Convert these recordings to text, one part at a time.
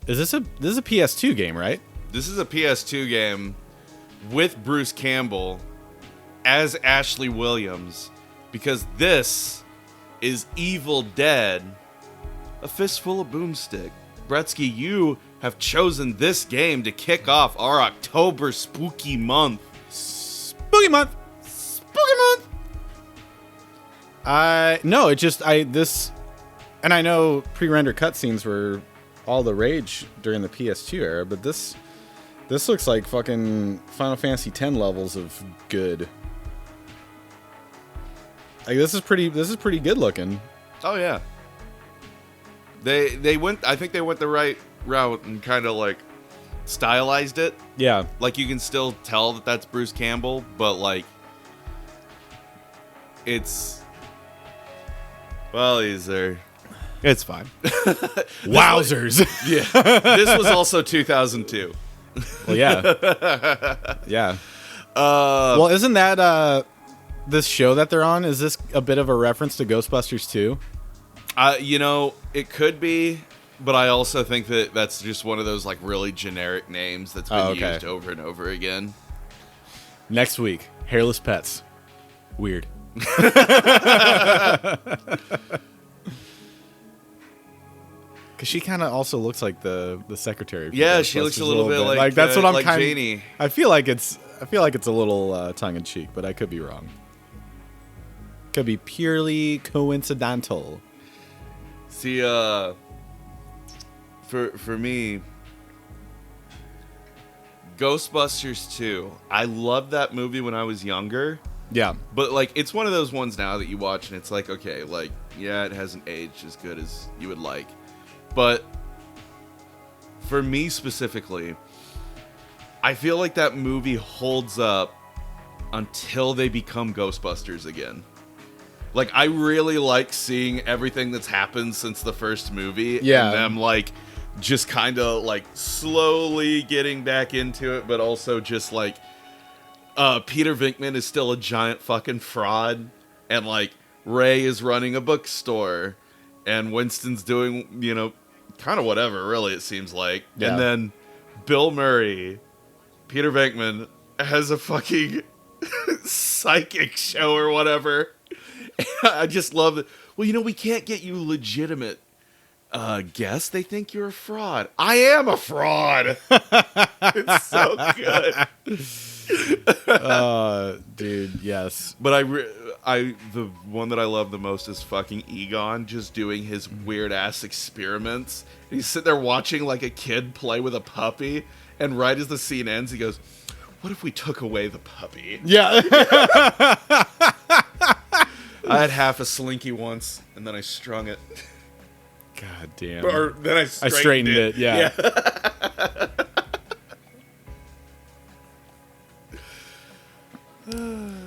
This is a PS2 game, right? This is a PS2 game with Bruce Campbell as Ashley Williams, because this is Evil Dead, a fistful of boomstick. Bretsky, you have chosen this game to kick off our October spooky month. Spooky month. No, this, and I know pre-rendered cutscenes were all the rage during the PS2 era, but this looks like fucking Final Fantasy X levels of good. Like this is pretty good looking. Oh yeah. They went, I think they went the right route and kind of like stylized it. Yeah. Like you can still tell that that's Bruce Campbell, but like it's, well, he's there. It's fine. Wowzers. Yeah. This was also 2002. Well, yeah. Yeah. Well, isn't that this show that they're on? Is this a bit of a reference to Ghostbusters 2? You know, it could be, but I also think that that's just one of those like really generic names that's been used over and over again. Next week, hairless pets. Weird. Because she kind of also looks like the secretary. Yeah, she looks a little bit like that's what I'm like kind Janie. I feel like it's a little tongue in cheek, but I could be wrong. Could be purely coincidental. See, for me, Ghostbusters 2. I loved that movie when I was younger. Yeah. But like it's one of those ones now that you watch and it's like, okay, like yeah, it hasn't aged as good as you would like. But for me specifically, I feel like that movie holds up until they become Ghostbusters again. Like, I really like seeing everything that's happened since the first movie. Yeah. And them, like, just kind of, like, slowly getting back into it, but also just, like, Peter Venkman is still a giant fucking fraud. And, like, Ray is running a bookstore. And Winston's doing, you know, kind of whatever, really, it seems like. Yeah. And then Bill Murray, Peter Venkman, has a fucking psychic show or whatever. I just love it. Well, you know, we can't get you legitimate guests. They think you're a fraud. I am a fraud. It's so good. Dude, yes. But the one that I love the most is fucking Egon just doing his weird ass experiments. He's sitting there watching like a kid play with a puppy, and right as the scene ends, he goes, "What if we took away the puppy?" Yeah. I had half a Slinky once, and then I strung it. God damn. Or then I straightened it. Yeah.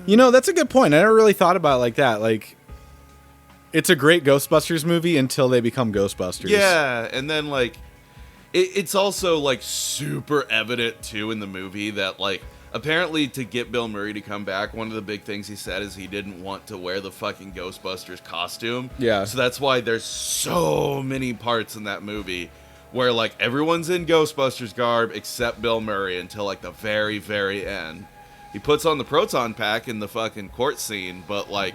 You know, that's a good point. I never really thought about it like that. Like, it's a great Ghostbusters movie until they become Ghostbusters. Yeah, and then, like, it's also, like, super evident, too, in the movie that, like, apparently to get Bill Murray to come back, one of the big things he said is he didn't want to wear the fucking Ghostbusters costume. Yeah. So that's why there's so many parts in that movie where, like, everyone's in Ghostbusters garb except Bill Murray until, like, the very, very end. He puts on the proton pack in the fucking court scene, but, like,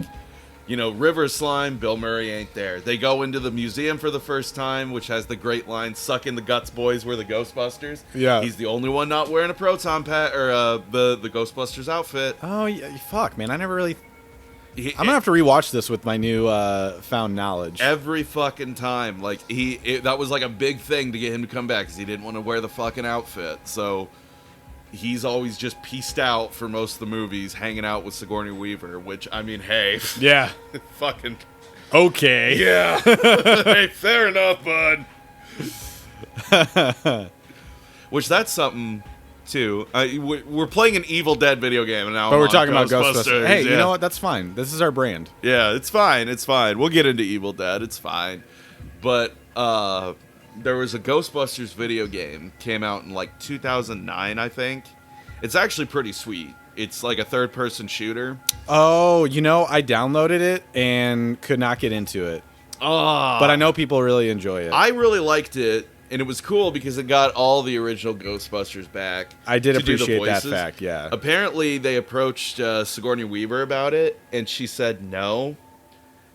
you know, River Slime, Bill Murray ain't there. They go into the museum for the first time, which has the great line, "Suck in the guts, boys, we're the Ghostbusters." Yeah. He's the only one not wearing a proton pack, or the Ghostbusters outfit. Oh, yeah, fuck, man. I never really... I'm going to have to rewatch this with my new found knowledge. Every fucking time. Like, that was like a big thing to get him to come back, because he didn't want to wear the fucking outfit. So he's always just pieced out for most of the movies, hanging out with Sigourney Weaver, which, I mean, hey. Yeah. Fucking... Okay. Yeah. Hey, fair enough, bud. Which, that's something, too. We're playing an Evil Dead video game, and now but we're talking about Ghostbusters. Hey, yeah. You know what? That's fine. This is our brand. Yeah, it's fine. It's fine. We'll get into Evil Dead. It's fine. But, there was a Ghostbusters video game, came out in like 2009, I think. It's actually pretty sweet. It's like a third-person shooter. Oh, you know, I downloaded it and could not get into it. Oh, but I know people really enjoy it. I really liked it. And it was cool because it got all the original Ghostbusters back. I did to do the appreciate that voices. fact, yeah. Apparently, they approached Sigourney Weaver about it, and she said no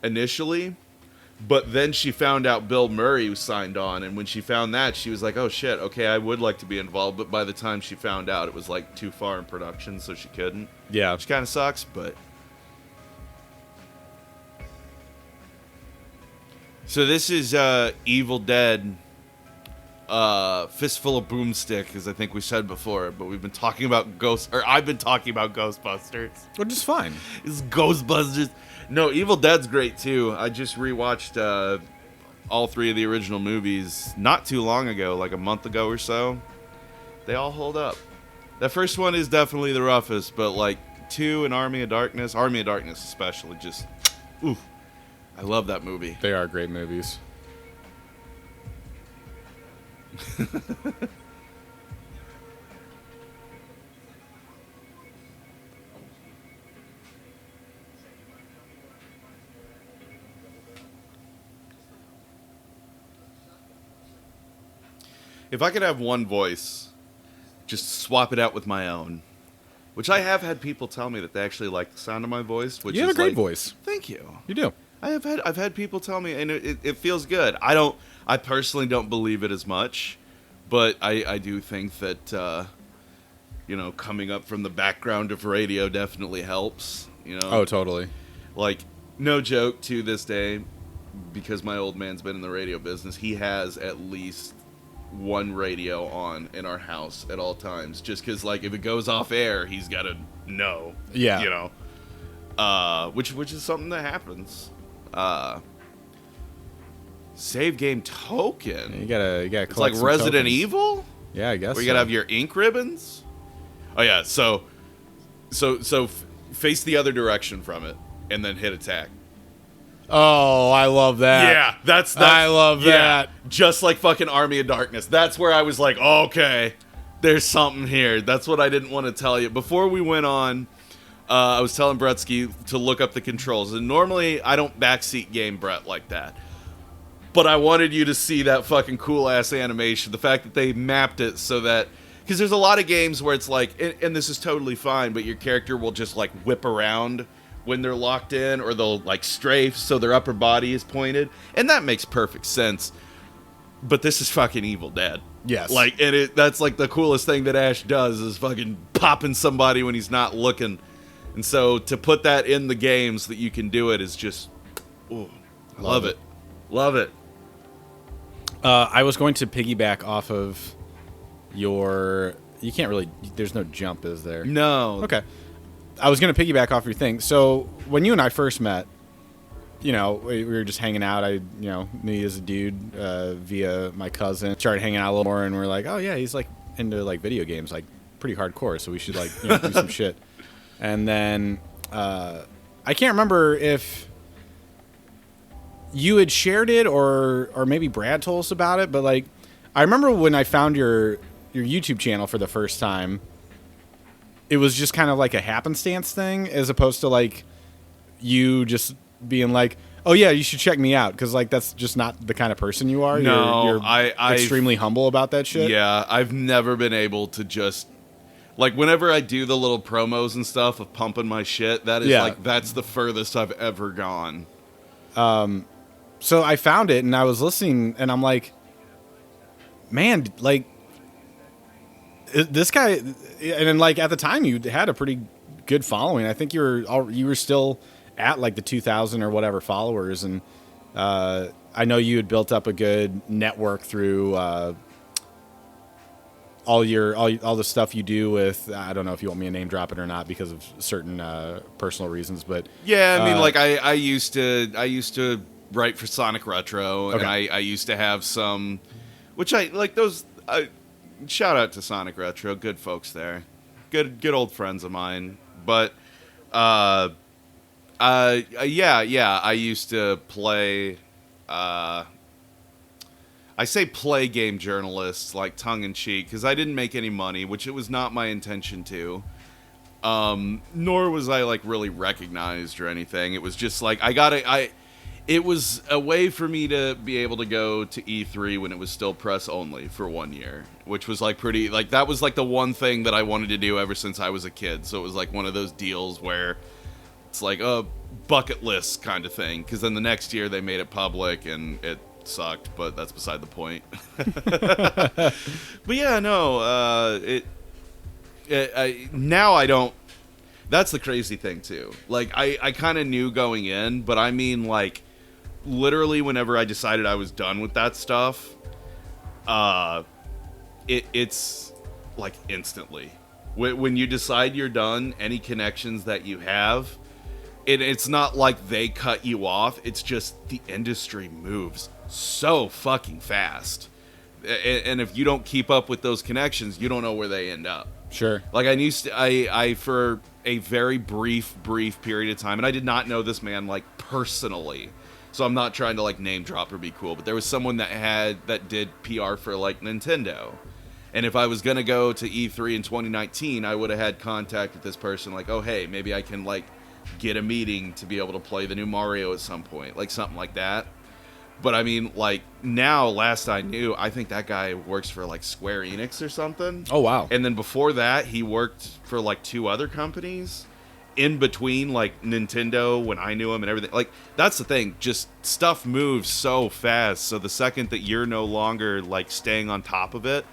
initially. But then she found out Bill Murray was signed on, and when she found that, she was like, oh shit, okay, I would like to be involved. But by the time she found out, it was like too far in production, so she couldn't. Yeah. Which kind of sucks, but... So this is Evil Dead... Fistful of Boomstick, as I think we said before, but we've been talking about I've been talking about Ghostbusters. Which is fine. It's Ghostbusters. No, Evil Dead's great too. I just rewatched all 3 of the original movies not too long ago, like a month ago or so. They all hold up. That first one is definitely the roughest, but like 2 and Army of Darkness especially, just, oof. I love that movie. They are great movies. If I could have one voice, just swap it out with my own, which I have had people tell me that they actually like the sound of my voice. Which You have is a great like, voice. Thank you. You do. I've had people tell me, and it feels good. I personally don't believe it as much, but I do think that coming up from the background of radio definitely helps. Oh, totally. Like, no joke, to this day, because my old man's been in the radio business, he has at least one radio on in our house at all times, just because, like, if it goes off air, he's got to know. Yeah. Which is something that happens. Save game token. You gotta It's like Resident Evil. Yeah, I guess. Where you gotta have your ink ribbons. Oh yeah, so face the other direction from it, and then hit attack. Oh, I love that. Yeah, that's I love that. Just like fucking Army of Darkness. That's where I was like, okay, there's something here. That's what I didn't want to tell you before we went on. I was telling Bretsky to look up the controls, and normally I don't backseat game Brett like that. But I wanted you to see that fucking cool-ass animation. The fact that they mapped it so that... Because there's a lot of games where it's like... And this is totally fine, but your character will just, like, whip around when they're locked in, or they'll, like, strafe so their upper body is pointed. And that makes perfect sense. But this is fucking Evil Dead. Yes. Like, and that's, like, the coolest thing that Ash does is fucking popping somebody when he's not looking. And so to put that in the games that you can do it is just... Ooh, I love it. Love it. I was going to piggyback off of your... You can't really... There's no jump, is there? No. Okay. I was going to piggyback off your thing. So, when you and I first met, we were just hanging out. I knew you as a dude via my cousin. Started hanging out a little more, and we're like, oh, yeah, he's, like, into, like, video games, like, pretty hardcore, so we should, like, do some shit. And then, I can't remember if... you had shared it or maybe Brad told us about it, but like I remember when I found your YouTube channel for the first time, it was just kind of like a happenstance thing as opposed to like you just being like, oh yeah, you should check me out, because like that's just not the kind of person you are. No, you're extremely humble about that shit. Yeah, I've never been able to just like whenever I do the little promos and stuff of pumping my shit, that is like that's the furthest I've ever gone. So I found it and I was listening and I'm like, man, like this guy, and then like at the time you had a pretty good following. I think you were still at like the 2,000 or whatever followers, and I know you had built up a good network through all the stuff you do with, I don't know if you want me to name drop it or not because of certain personal reasons, but yeah, I mean, like I used to write for Sonic Retro, and okay. I used to have some, which I like those. Shout out to Sonic Retro, good folks there, good old friends of mine. But yeah, I used to play. I say play game journalists, like tongue in cheek, because I didn't make any money, which it was not my intention to. Nor was I like really recognized or anything. It was just like It was a way for me to be able to go to E3 when it was still press only for 1 year, which was like pretty, like that was like the one thing that I wanted to do ever since I was a kid. So it was like one of those deals where it's like a bucket list kind of thing. Because then the next year they made it public and it sucked, but that's beside the point. But yeah, no, now I don't. That's the crazy thing too. Like I kind of knew going in, but I mean like literally whenever I decided I was done with that stuff, it's like instantly. When you decide you're done, any connections that you have, it's not like they cut you off. It's just the industry moves so fucking fast. And if you don't keep up with those connections, you don't know where they end up. Sure. Like I for a very brief period of time, and I did not know this man like personally, so I'm not trying to like name drop or be cool, but there was someone that did PR for like Nintendo, and if I was gonna go to E3 in 2019, I would have had contact with this person, like, oh hey, maybe I can like get a meeting to be able to play the new Mario at some point, like something like that. But I mean, like, now, last I knew, I think that guy works for, like, Square Enix or something. Oh, wow. And then before that, he worked for, like, 2 other companies in between, like, Nintendo, when I knew him and everything. Like, that's the thing. Just stuff moves so fast. So the second that you're no longer, like, staying on top of it,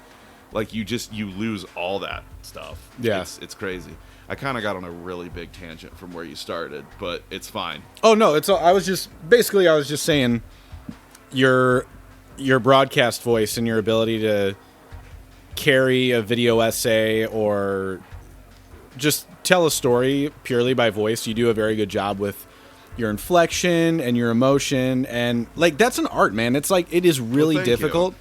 like, you lose all that stuff. Yeah. It's crazy. I kind of got on a really big tangent from where you started, but it's fine. Oh, no. I was just saying your broadcast voice and your ability to carry a video essay or just tell a story purely by voice. You do a very good job with your inflection and your emotion, and like that's an art, man. It's like it is really difficult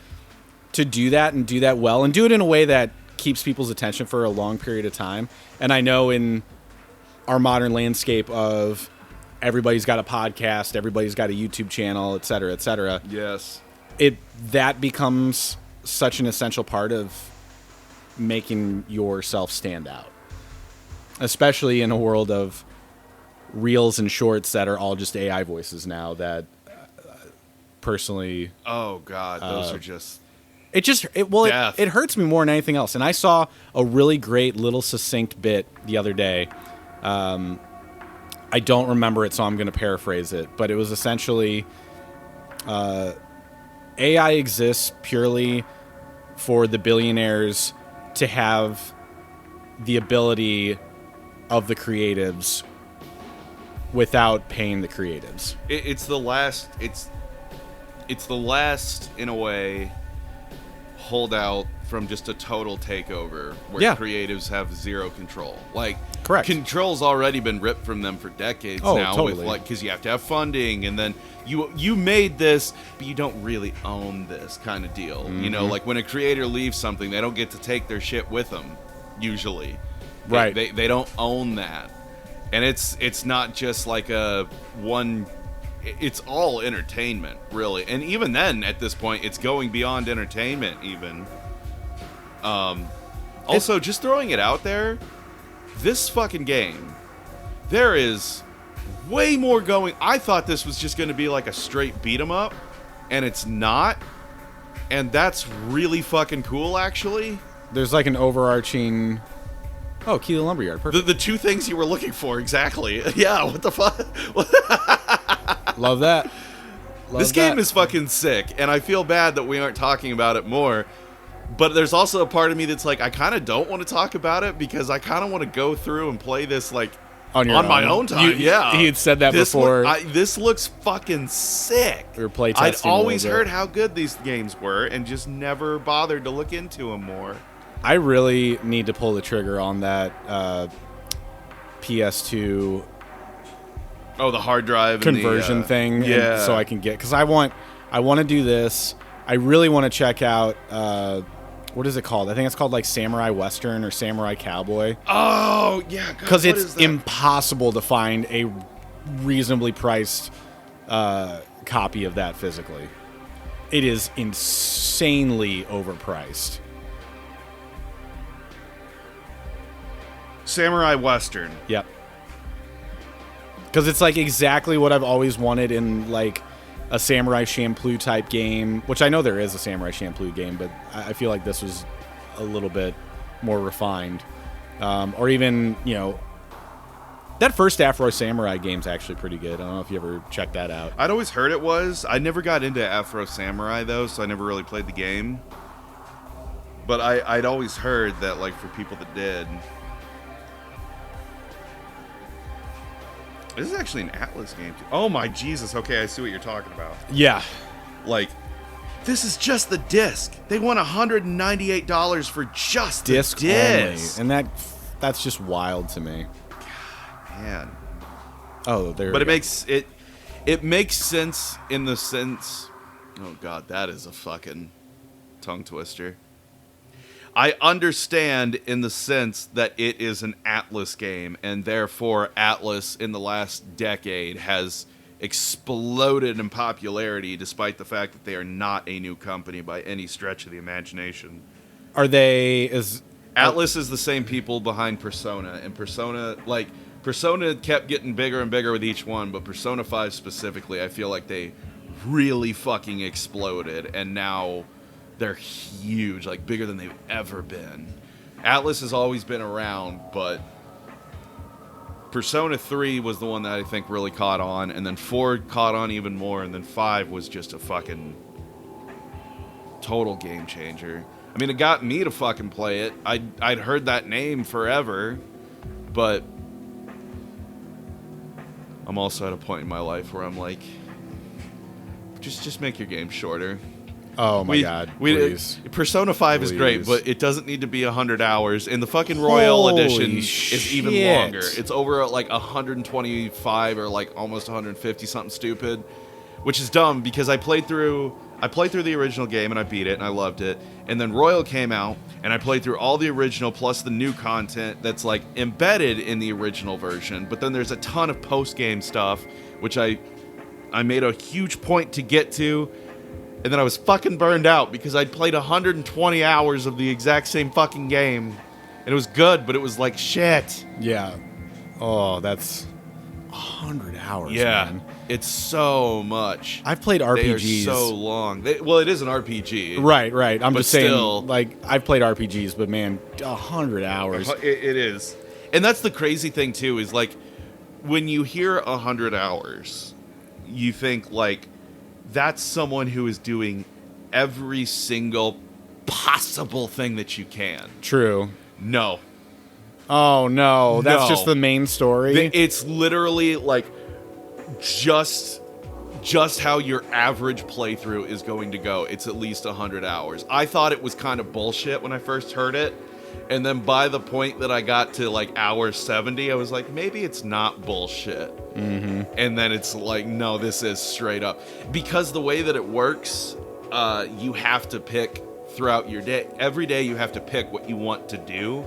to do that and do that well and do it in a way that keeps people's attention for a long period of time. And I know in our modern landscape of everybody's got a podcast, everybody's got a YouTube channel, et cetera, et cetera. Yes. That becomes such an essential part of making yourself stand out. Especially in a world of reels and shorts that are all just AI voices now that personally... Oh, God. Those are just... It hurts me more than anything else. And I saw a really great little succinct bit the other day. I don't remember it, so I'm going to paraphrase it. But it was essentially AI exists purely for the billionaires to have the ability of the creatives without paying the creatives. It's the last, in a way, holdout from just a total takeover where creatives have zero control. Like, correct. Control's already been ripped from them for decades now. Totally. With like, because you have to have funding, and then you made this, but you don't really own this kind of deal. Mm-hmm. You know, like when a creator leaves something, they don't get to take their shit with them. Usually, right? They don't own that, and it's not just like a one. It's all entertainment, really. And even then, at this point, it's going beyond entertainment, even. Also, just throwing it out there, this fucking game, there is way more going... I thought this was just going to be like a straight beat-em-up, and it's not. And that's really fucking cool, actually. There's like an overarching... Oh, Key to the Lumberyard, perfect. The 2 things you were looking for, exactly. Yeah, what the fuck? Love that. This game is fucking sick, and I feel bad that we aren't talking about it more. But there's also a part of me that's like, I kind of don't want to talk about it because I kind of want to go through and play this like on my own time. He had said that before. This looks fucking sick. I'd always heard how good these games were and just never bothered to look into them more. I really need to pull the trigger on that PS2. Oh, the hard drive conversion thing. Yeah. So I can get, because I want to do this. I really want to check out, what is it called? I think it's called like Samurai Western or Samurai Cowboy. Oh, yeah. Because it's impossible to find a reasonably priced copy of that physically. It is insanely overpriced. Samurai Western. Yep. because it's like exactly what I've always wanted in like a Samurai Champloo type game, which I know there is a Samurai Champloo game, but I feel like this was a little bit more refined. Or even, you know, that first Afro Samurai game's actually pretty good. I don't know if you ever checked that out. I'd always heard it was. I never got into Afro Samurai, though, so I never really played the game. But I'd always heard that, like, for people that did. This is actually an Atlas game, too. Oh, my Jesus. Okay, I see what you're talking about. Yeah. Like, this is just the disc. They want $198 for just the disc. Only. And that's just wild to me. God, man. Oh, there. But it makes sense in the sense. Oh God, that is a fucking tongue twister. I understand in the sense that it is an Atlas game, and therefore Atlas in the last decade has exploded in popularity, despite the fact that they are not a new company by any stretch of the imagination. Atlas is the same people behind Persona, and Persona kept getting bigger and bigger with each one, but Persona 5 specifically, I feel like they really fucking exploded, and now they're huge, like bigger than they've ever been. Atlas has always been around, but Persona 3 was the one that I think really caught on, and then 4 caught on even more, and then 5 was just a fucking total game changer. I mean, it got me to fucking play it. I'd heard that name forever, but I'm also at a point in my life where I'm like, just make your game shorter. Oh my God, please. Persona 5 is great, but it doesn't need to be 100 hours, and the fucking Royal Edition is even longer. It's over at like 125 or like almost 150, something stupid, which is dumb because I played through the original game and I beat it and I loved it, and then Royal came out and I played through all the original plus the new content that's like embedded in the original version, but then there's a ton of post-game stuff which I made a huge point to get to, and then I was fucking burned out because I'd played 120 hours of the exact same fucking game, and it was good, but it was like shit. Yeah. Oh, that's 100 hours, yeah, man. It's so much. I've played RPGs. They are so long. Well, it is an RPG. Right. I'm just saying, still, like, I've played RPGs, but man, 100 hours. It is. And that's the crazy thing, too, is like, when you hear 100 hours, you think, like, that's someone who is doing every single possible thing that you can. True. No. Oh, no. That's just the main story? It's literally, like, just how your average playthrough is going to go. It's at least 100 hours. I thought it was kind of bullshit when I first heard it. And then by the point that I got to, like, hour 70, I was like, maybe it's not bullshit. Mm-hmm. And then it's like, no, this is straight up. Because the way that it works, you have to pick throughout your day. Every day you have to pick what you want to do.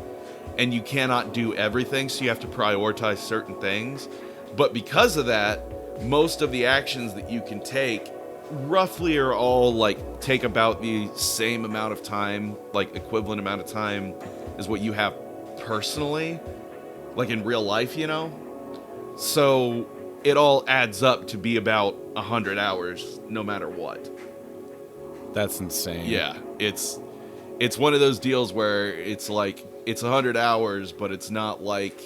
And you cannot do everything, so you have to prioritize certain things. But because of that, most of the actions that you can take roughly are all, like, take about the same amount of time, like, equivalent amount of time as what you have personally, like in real life, you know? So it all adds up to be about 100 hours no matter what. That's insane. Yeah, it's one of those deals where it's like, it's 100 hours, but it's not like...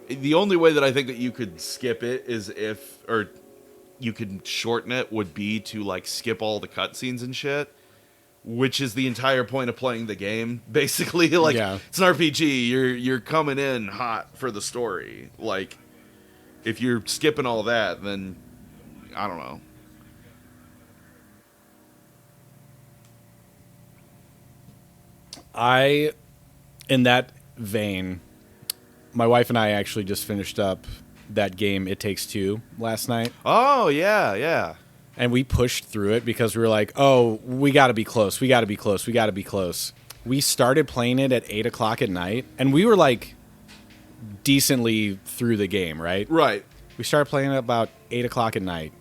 The only way that I think that you could skip it is or you could shorten it, would be to, like, skip all the cutscenes and shit, which is the entire point of playing the game, basically. Like, yeah. It's an RPG. You're coming in hot for the story. Like, if you're skipping all that, then I don't know. In that vein, my wife and I actually just finished up that game, It Takes Two, last night. Oh, yeah. And we pushed through it because we were like, oh, we got to be close. We started playing it at 8 o'clock at night, and we were, like, decently through the game, right? Right. We started playing at about 8 o'clock at night.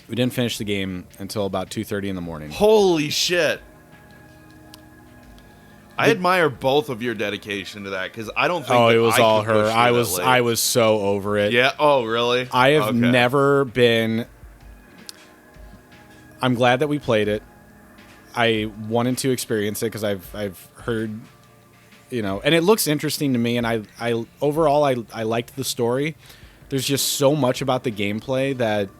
We didn't finish the game until about 2:30 in the morning. Holy shit. I admire both of your dedication to that because I don't think. Oh, that it was I all could push her. through I that was so over it. Yeah. Oh, really? I have Okay. never been. I'm glad that we played it. I wanted to experience it because I've heard, and it looks interesting to me. And I overall I liked the story. There's just so much about the gameplay that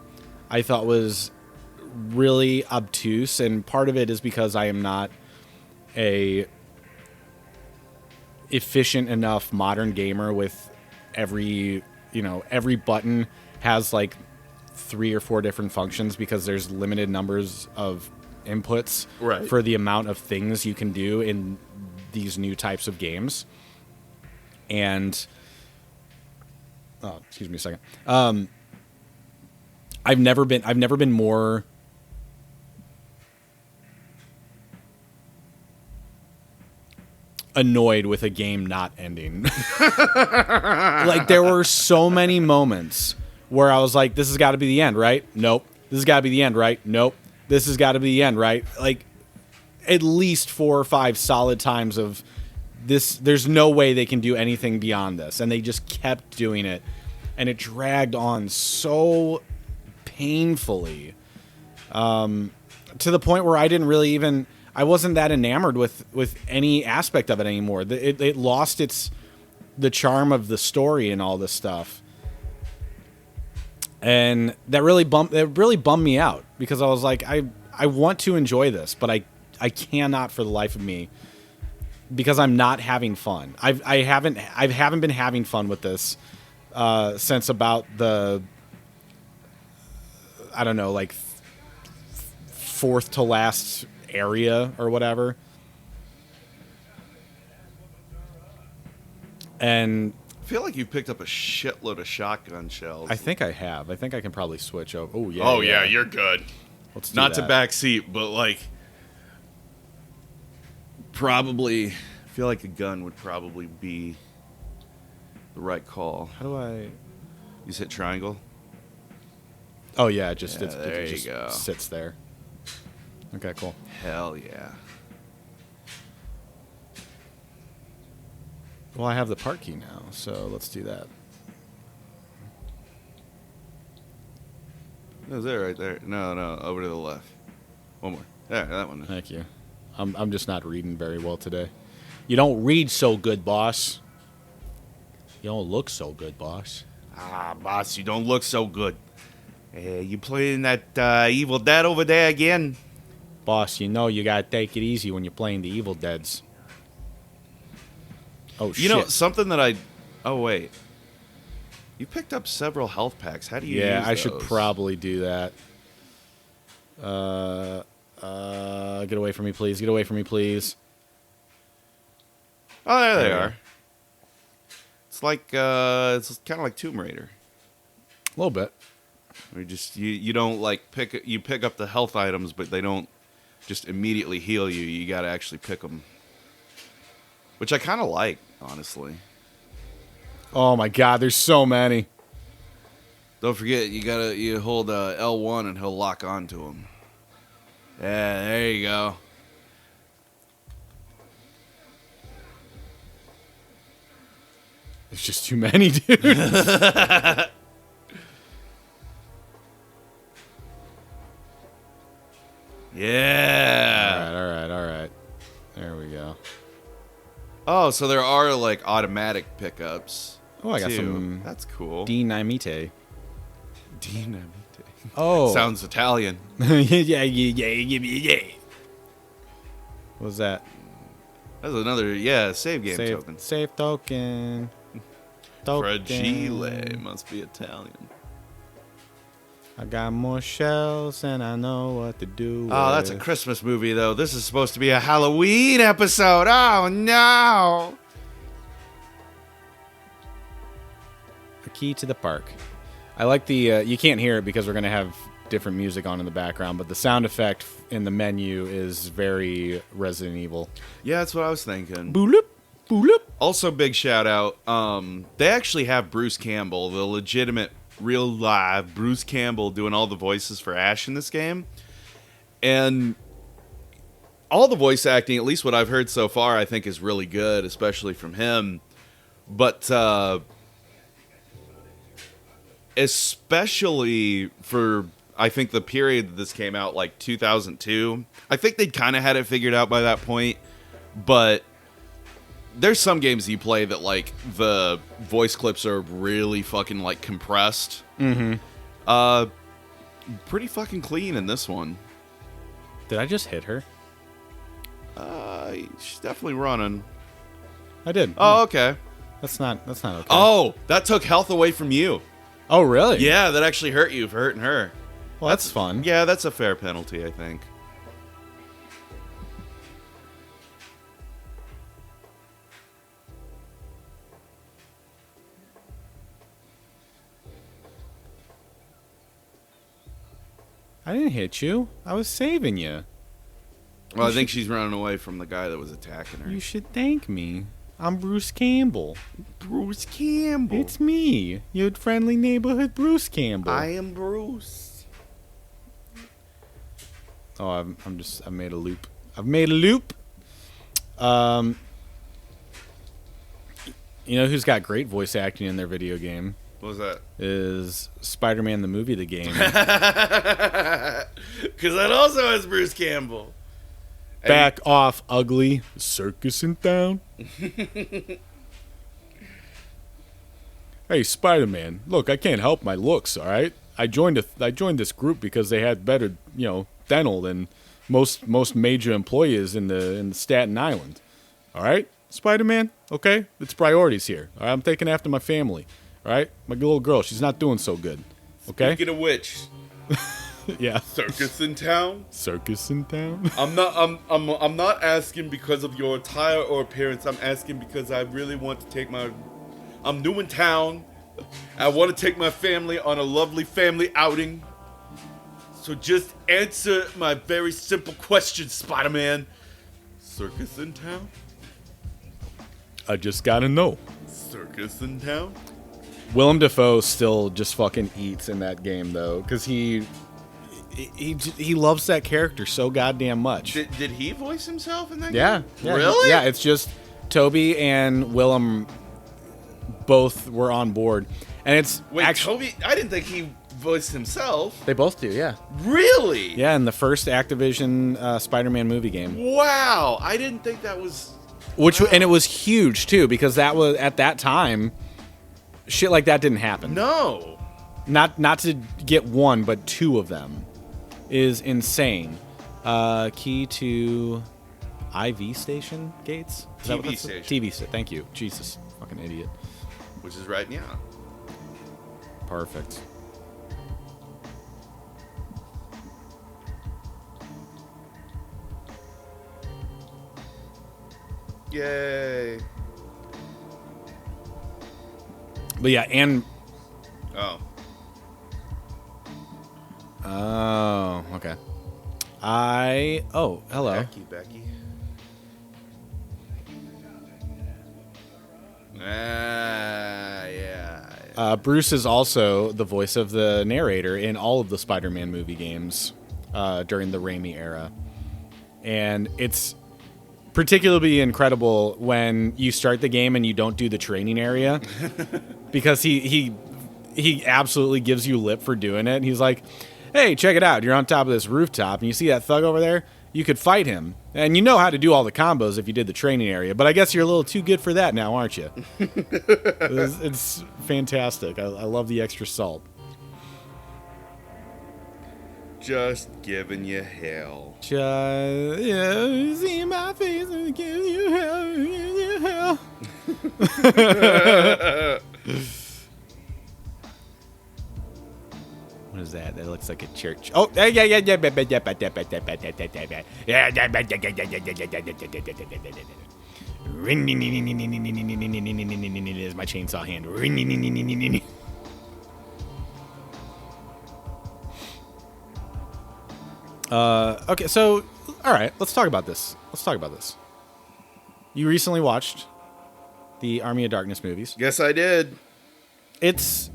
I thought was really obtuse, and part of it is because I am not a efficient enough modern gamer with every button has like 3 or 4 different functions because there's limited numbers of inputs for the amount of things you can do in these new types of games. And excuse me a second. I've never been more annoyed with a game not ending. Like, there were so many moments where I was like, this has got to be the end, right? Nope. This has got to be the end, right? Nope. This has got to be the end, right? Like, at least 4 or 5 solid times of this. There's no way they can do anything beyond this. And they just kept doing it. And it dragged on so painfully to the point where I didn't really even... I wasn't that enamored with any aspect of it anymore. It lost the charm of the story and all this stuff. And that really bummed me out because I was like, I want to enjoy this, but I cannot for the life of me because I'm not having fun. I haven't been having fun with this since about the, I don't know, like 4th to last area or whatever. And I feel like you picked up a shitload of shotgun shells. I think I have. I think I can probably switch over. Oh, yeah. Oh, yeah, you're good. Let's do Not that. to backseat, but like probably I feel like a gun would probably be the right call. How do I... You just hit triangle? Oh, yeah, it just go. Sits there. Okay, cool. Hell yeah. Well, I have the park key now, so let's do that. No, there, right there. No, over to the left. One more. There, that one. Thank you. I'm just not reading very well today. You don't read so good, boss. You don't look so good, boss. Ah, boss, you don't look so good. You playing that Evil Dead over there again? Boss, you know you gotta take it easy when you're playing the Evil Deads. Oh, shit. You know, something that Oh, wait. You picked up several health packs. How do you use I those? should probably do that. Get away from me, please. Get away from me, please. Oh, there they are. It's like, it's kind of like Tomb Raider. A little bit. Where you don't, like, you pick up the health items, but they don't just immediately heal you. You got to actually pick them. Which I kind of like, honestly. Oh my god, there's so many. Don't forget, you hold L1 and he'll lock onto him. Yeah, there you go. There's just too many, dude. Yeah. All right. There we go. Oh, so there are like automatic pickups. Oh, I got too. some. That's cool. Dinamite. Dinamite. Oh. Sounds Italian. yeah. What was that? That's another, save game token. Save token. Fragile must be Italian. I got more shells and I know what to do. Oh, that's a Christmas movie, though. This is supposed to be a Halloween episode. Oh, no. A key to the park. I like the, you can't hear it because we're going to have different music on in the background, but the sound effect in the menu is very Resident Evil. Yeah, that's what I was thinking. Booloop, booloop. Also, big shout out. They actually have Bruce Campbell, the legitimate, real live Bruce Campbell, doing all the voices for Ash in this game. And all the voice acting, at least what I've heard so far, I think is really good, especially from him. But especially for, I think, the period that this came out, like 2002, I think they'd kind of had it figured out by that point. But there's some games you play that, like, the voice clips are really fucking, like, compressed. Mm-hmm. Pretty fucking clean in this one. Did I just hit her? She's definitely running. I did. Oh, okay. That's not okay. Oh, that took health away from you. Oh, really? Yeah, that actually hurt you for hurting her. Well, that's fun. Yeah, that's a fair penalty, I think. I didn't hit you. I was saving you. Well, I think she's running away from the guy that was attacking her. You should thank me. I'm Bruce Campbell. Bruce Campbell. It's me, your friendly neighborhood Bruce Campbell. I am Bruce. Oh, I made a loop. I've made a loop. You know who's got great voice acting in their video game? What was that? Is Spider-Man the movie, the game. Because that also has Bruce Campbell. Back off, ugly. Circus in town. Hey, Spider-Man. Look, I can't help my looks, all right? I joined this group because they had better, dental than most major employers in the Staten Island. All right, Spider-Man? Okay? It's priorities here. All right? I'm taking after my family. All right? My little girl, she's not doing so good. Okay? Speaking of which... Yeah. Circus in town? Circus in town? I'm not asking because of your attire or appearance. I'm asking because I really want to take I'm new in town. I want to take my family on a lovely family outing. So just answer my very simple question, Spider-Man. Circus in town? I just gotta know. Circus in town? Willem Dafoe still just fucking eats in that game, though, because he loves that character so goddamn much. Did he voice himself in that yeah, game? Yeah. Really? Yeah, it's just Toby and Willem both were on board. And it's Toby, I didn't think he voiced himself. They both do, yeah. Really? Yeah, in the first Activision Spider-Man movie game. Wow, I didn't think that was... And it was huge, too, because that was, at that time, shit like that didn't happen. No. Not to get one, but two of them is insane. Key to IV station gates? TV station. TV station. Thank you. Jesus. Fucking idiot. Which is right now. Perfect. Yay. But yeah, and... Oh, okay. Oh, hello. Becky. Yeah. Bruce is also the voice of the narrator in all of the Spider-Man movie games during the Raimi era. And it's particularly incredible when you start the game and you don't do the training area because he absolutely gives you lip for doing it. And he's like, hey, check it out. You're on top of this rooftop and you see that thug over there? You could fight him. And you know how to do all the combos if you did the training area. But I guess you're a little too good for that now, aren't you? It's fantastic. I love the extra salt. Just giving you hell. Just, you see my face and give you hell. What is that? That looks like a church. Oh, yeah. There's my chainsaw hand. Okay, so, all right, let's talk about this. You recently watched the Army of Darkness movies. Yes, I did. It's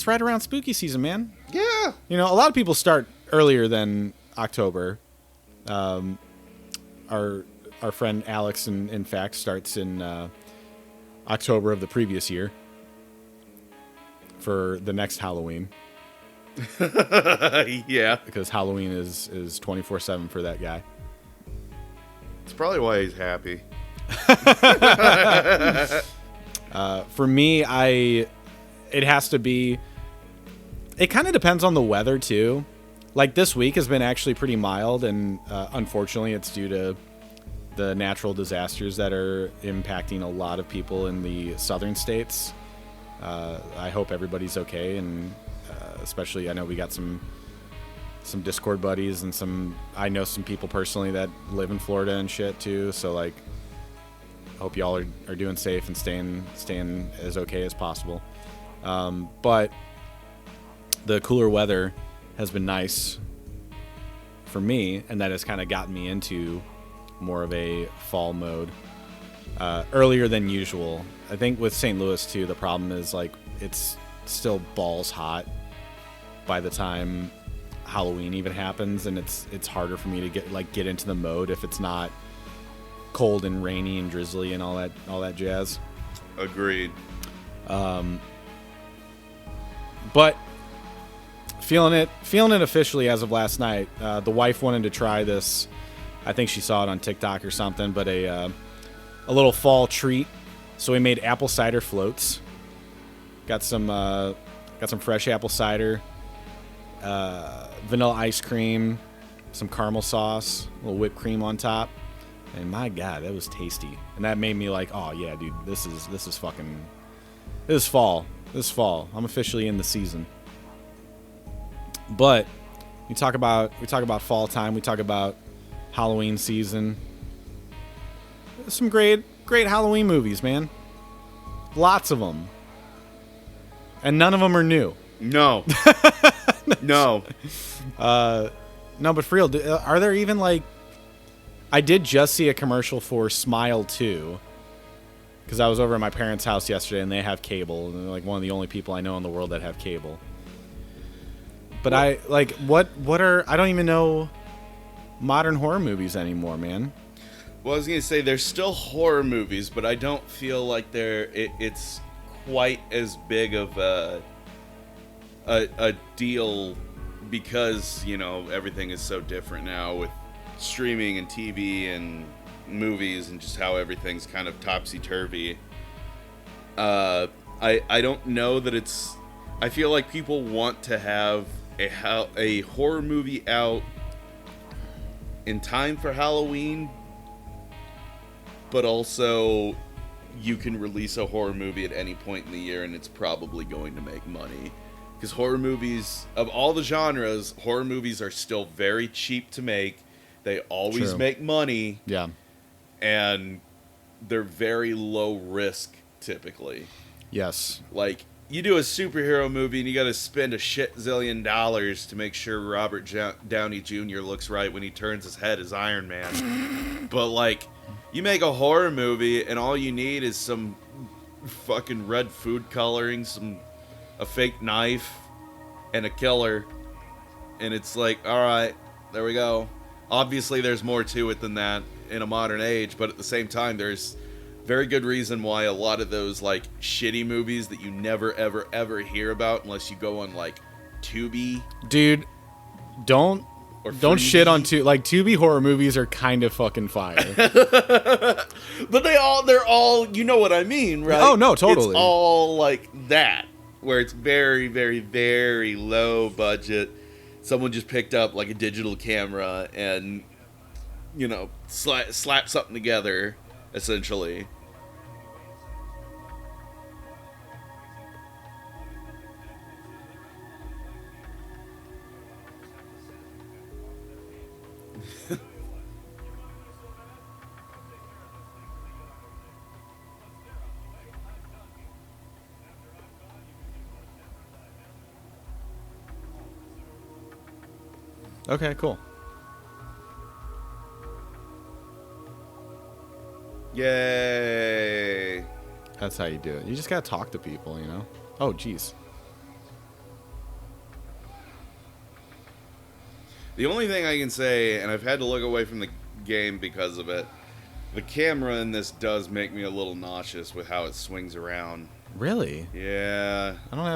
right around spooky season, man. Yeah. You know, a lot of people start earlier than October. our friend Alex, in fact, starts in October of the previous year for the next Halloween. Yeah. Because Halloween is 24/7 for that guy. It's probably why he's happy. For me, it has to be. It kind of depends on the weather too. Like this week has been actually pretty mild, and unfortunately, it's due to the natural disasters that are impacting a lot of people in the southern states. I hope everybody's okay, and especially I know we got some Discord buddies and I know some people personally that live in Florida and shit too. So like, hope y'all are doing safe and staying as okay as possible. But the cooler weather has been nice for me, and that has kind of gotten me into more of a fall mode earlier than usual. I think with St. Louis too, the problem is like it's still balls hot by the time Halloween even happens, and it's harder for me to get into the mode if it's not cold and rainy and drizzly and all that jazz. Agreed. But feeling it officially as of last night. The wife wanted to try this. I think she saw it on TikTok or something, but a little fall treat. So we made apple cider floats. Got some fresh apple cider, vanilla ice cream, some caramel sauce, a little whipped cream on top, and my God, that was tasty. And that made me like, oh yeah, dude, this is fall. This is fall. I'm officially in the season. But we talk about fall time. We talk about Halloween season. There's some great Halloween movies, man. Lots of them, and none of them are new. No. No. No, but for real, are there even like? I did just see a commercial for Smile 2. Because I was over at my parents' house yesterday, and they have cable. And they're like one of the only people I know in the world that have cable. But I don't even know modern horror movies anymore, man. Well, I was gonna say there's still horror movies, but I don't feel like it's quite as big of a deal because everything is so different now with streaming and TV and movies and just how everything's kind of topsy-turvy. I don't know that it's... I feel like people want to have a horror movie out in time for Halloween, but also you can release a horror movie at any point in the year and it's probably going to make money. Because horror movies, of all the genres, horror movies are still very cheap to make. They always make money. Yeah. And they're very low risk, typically. Yes. Like, you do a superhero movie and you got to spend a shit zillion dollars to make sure Robert Downey Jr. looks right when he turns his head as Iron Man. But, like, you make a horror movie and all you need is some fucking red food coloring, a fake knife, and a killer. And it's like, alright, there we go. Obviously, there's more to it than that in a modern age, but at the same time, there's very good reason why a lot of those, like, shitty movies that you never, ever, ever hear about unless you go on, like, Tubi. Dude, don't shit on Tubi. Like, Tubi horror movies are kind of fucking fire. But they're all, you know what I mean, right? Oh, no, totally. It's all like that, where it's very, very, very low budget. Someone just picked up, like, a digital camera and, slap something together, essentially. Okay, cool. Yay. That's how you do it. You just gotta talk to people, Oh, jeez. The only thing I can say, and I've had to look away from game because of it. The camera in this does make me a little nauseous with how it swings around. Really? Yeah. I'm not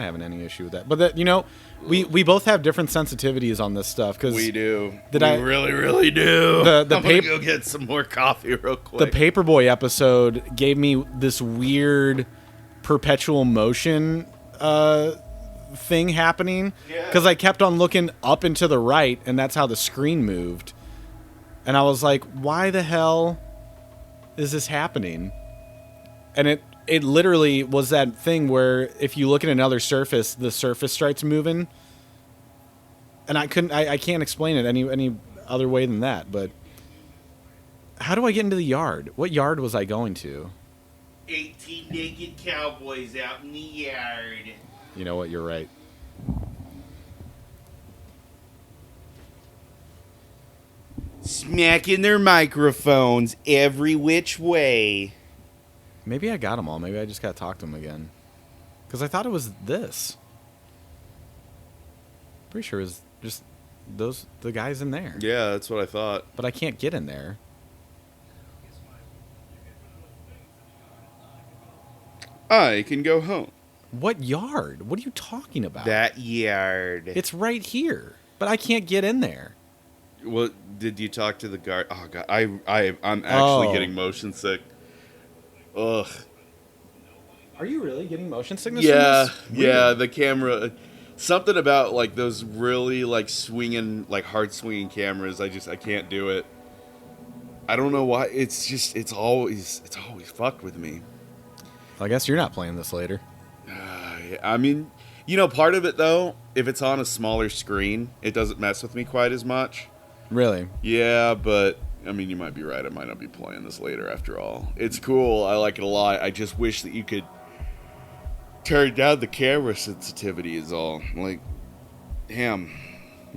having any issue with that. But that, we both have different sensitivities on this stuff. Cause we do. We really, really do. I'm gonna go get some more coffee real quick. The Paperboy episode gave me this weird perpetual motion thing happening. Because I kept on looking up and to the right, and that's how the screen moved. And I was like, why the hell is this happening? And it literally was that thing where if you look at another surface, the surface starts moving. And I can't explain it any other way than that. But how do I get into the yard? What yard was I going to? 18 naked cowboys out in the yard. You know what? You're right. Smacking their microphones every which way. Maybe I got them all. Maybe I just got to talk to them again. Because I thought it was this. Pretty sure it was just the guys in there. Yeah, that's what I thought. But I can't get in there. I can go home. What yard? What are you talking about? That yard. It's right here. But I can't get in there. Well, did you talk to the guard? Oh god, I'm actually getting motion sick. Ugh. Are you really getting motion sickness? Yeah, from this? yeah. The camera, something about like those really like swinging, like hard swinging cameras. I can't do it. I don't know why. It's always fucked with me. I guess you're not playing this later. I mean, part of it though, if it's on a smaller screen, it doesn't mess with me quite as much. Really? Yeah, but I mean, you might be right. I might not be playing this later after all. It's cool. I like it a lot. I just wish that you could turn down the camera sensitivity is all. Like, damn.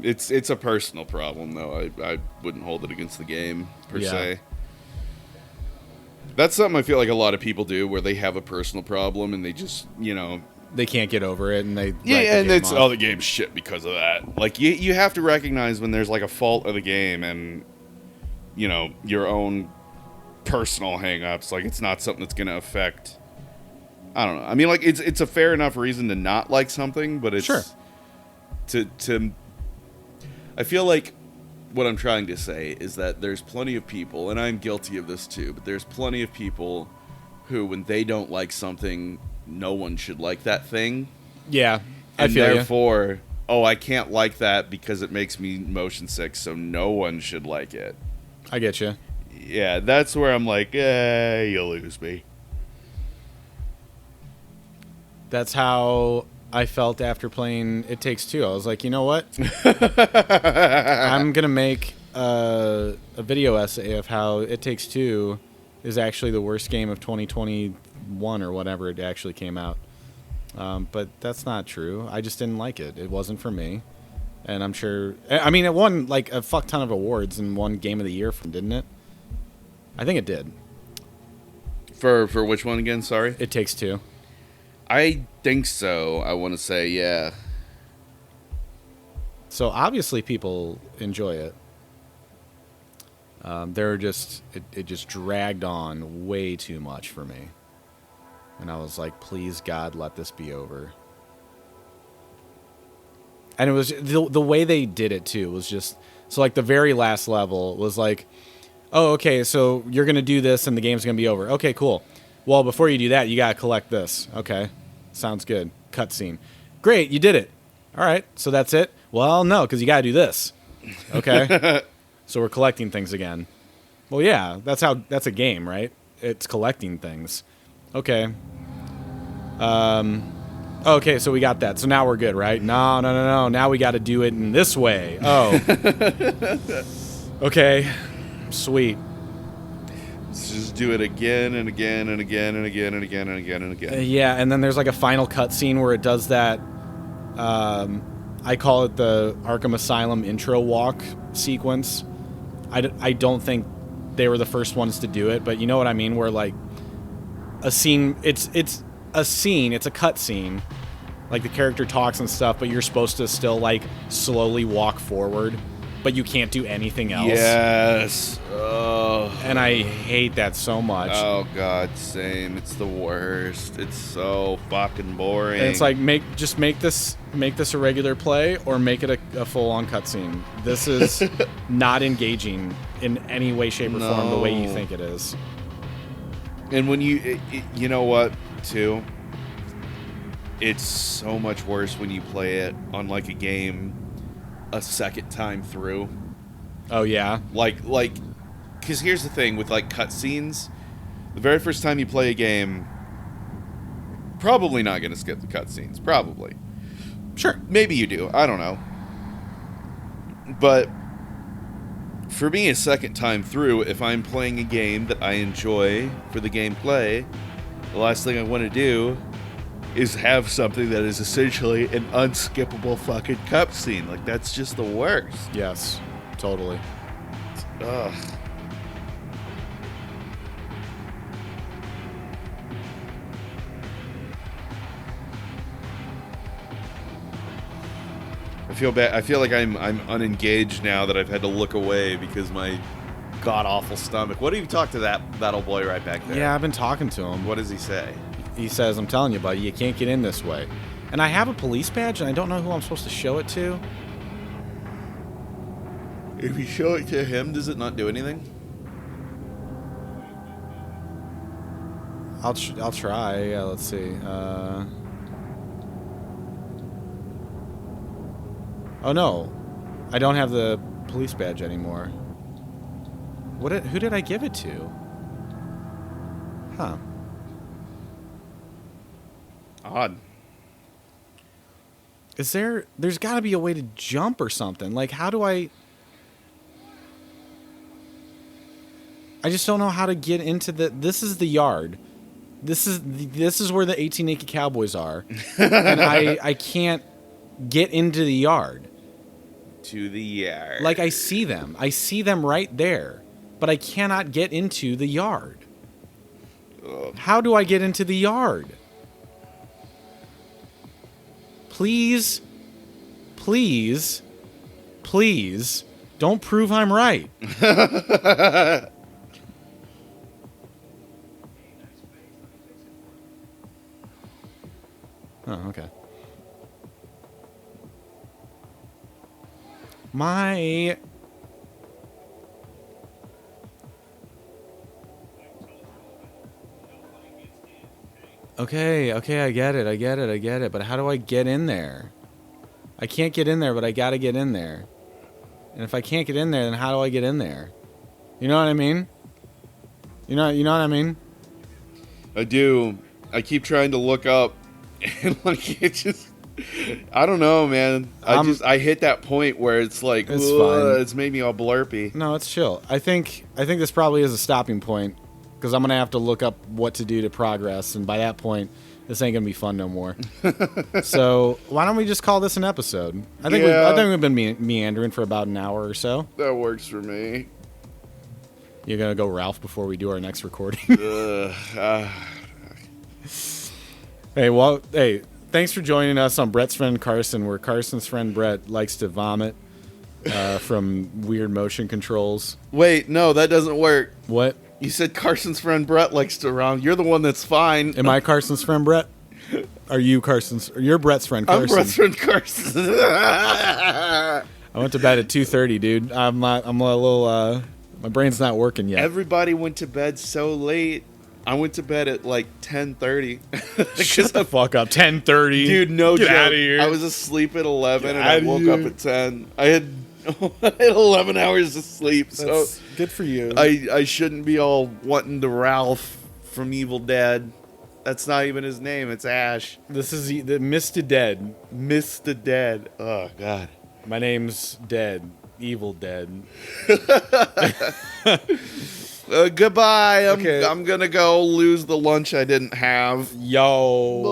It's a personal problem, though. I wouldn't hold it against the game, per se. That's something I feel like a lot of people do, where they have a personal problem and they just, They can't get over it, and they and it's all the game's shit because of that. Like you have to recognize when there's like a fault of the game and your own personal hang-ups. Like it's not something that's gonna affect. I don't know. I mean, like it's a fair enough reason to not like something, but it's sure. To I feel like what I'm trying to say is that there's plenty of people, and I'm guilty of this too, but there's plenty of people who, when they don't like something, no one should like that thing. Yeah, I and feel therefore, I can't like that because it makes me motion sick, so no one should like it. I get you. Yeah, that's where I'm like, you lose me. That's how I felt after playing It Takes Two. I was like, you know what? I'm going to make a video essay of how It Takes Two is actually the worst game of 2021 or whatever it actually came out. But that's not true. I just didn't like it. It wasn't for me. And I'm sure... I mean, it won like a fuck ton of awards and won Game of the Year from, didn't it? I think it did. For which one again? Sorry? It Takes Two. I think so. I want to say, yeah. So obviously people enjoy it. It just dragged on way too much for me. And I was like, please, God, let this be over. And it was the way they did it, too, was just... So, like, the very last level was like, oh, okay, so you're going to do this and the game's going to be over. Okay, cool. Well, before you do that, you got to collect this. Okay, sounds good. Cutscene. Great, you did it. All right, so that's it? Well, no, because you got to do this. Okay? So we're collecting things again. Well, yeah, that's a game, right? It's collecting things. Okay. Okay, so we got that. So now we're good, right? No. Now we got to do it in this way. Oh. Okay. Sweet. Let's just do it again and again and again and again and again and again and again. Yeah, and then there's like a final cutscene where it does that. I call it the Arkham Asylum intro walk sequence. I don't think they were the first ones to do it, but you know what I mean? Where like a scene, it's a scene, it's a cutscene. Like the character talks and stuff, but you're supposed to still like slowly walk forward but you can't do anything else. Yes. Oh. And I hate that so much. Oh god, same. It's the worst. It's so fucking boring. And it's like make this a regular play or make it a full-on cutscene. This is not engaging in any way, shape, or form the way you think it is. And when you know what, too? It's so much worse when you play it on like a game a second time through. Oh yeah. Like, because here's the thing with like cutscenes, the very first time you play a game, probably not going to skip the cutscenes. Probably. Sure. Maybe you do. I don't know. But for me, a second time through, if I'm playing a game that I enjoy for the gameplay, the last thing I want to do is have something that is essentially an unskippable fucking cutscene. Like, that's just the worst. Yes. Totally. Ugh. I feel bad. I feel like I'm unengaged now that I've had to look away because my god awful stomach. What do you talk to that old boy right back there? Yeah, I've been talking to him. What does he say? He says, "I'm telling you, buddy, you can't get in this way." And I have a police badge, and I don't know who I'm supposed to show it to. If you show it to him, does it not do anything? I'll try. Yeah, let's see. Oh no, I don't have the police badge anymore. Who did I give it to? Huh. Odd. There's got to be a way to jump or something. Like, how do I just don't know how to get into this is the yard. This is where the 18 Naked Cowboys are. And I can't get into the yard. To the yard. Like, I see them right there, but I cannot get into the yard. Ugh. How do I get into the yard? Please, please, please, don't prove I'm right. Oh, okay. Okay, I get it. But how do I get in there? I can't get in there, but I gotta get in there. And if I can't get in there, then how do I get in there? You know what I mean? You know what I mean? I do. I keep trying to look up, and like it just, I don't know, man. I hit that point where it's like, it's fine. It's made me all blurpy. No, it's chill. I think this probably is a stopping point, because I'm gonna have to look up what to do to progress, and by that point, this ain't gonna be fun no more. So why don't we just call this an episode? I think we've been meandering for about an hour or so. That works for me. You're gonna go Ralph before we do our next recording. Hey, thanks for joining us on Brett's Friend Carson, where Carson's friend Brett likes to vomit from weird motion controls. Wait, no, that doesn't work. What? You said Carson's friend Brett likes to round. You're the one that's fine. Am I Carson's friend Brett? Are you Carson's? You're Brett's friend Carson. I'm Brett's friend Carson. I went to bed at 2:30, dude. I'm a little. My brain's not working yet. Everybody went to bed so late. I went to bed at like 10:30. Shut the fuck up. 10:30. Dude, no Get joke. outta here. I was asleep at 11 and Get I outta woke here. up at 10. I had 11 hours of sleep. So That's good for you. I shouldn't be all wanting to Ralph from Evil Dead. That's not even his name. It's Ash. This is the Mr. Dead. Mr. Dead. Oh, God. My name's Dead. Evil Dead. Goodbye. Okay. I'm going to go lose the lunch I didn't have. Yo.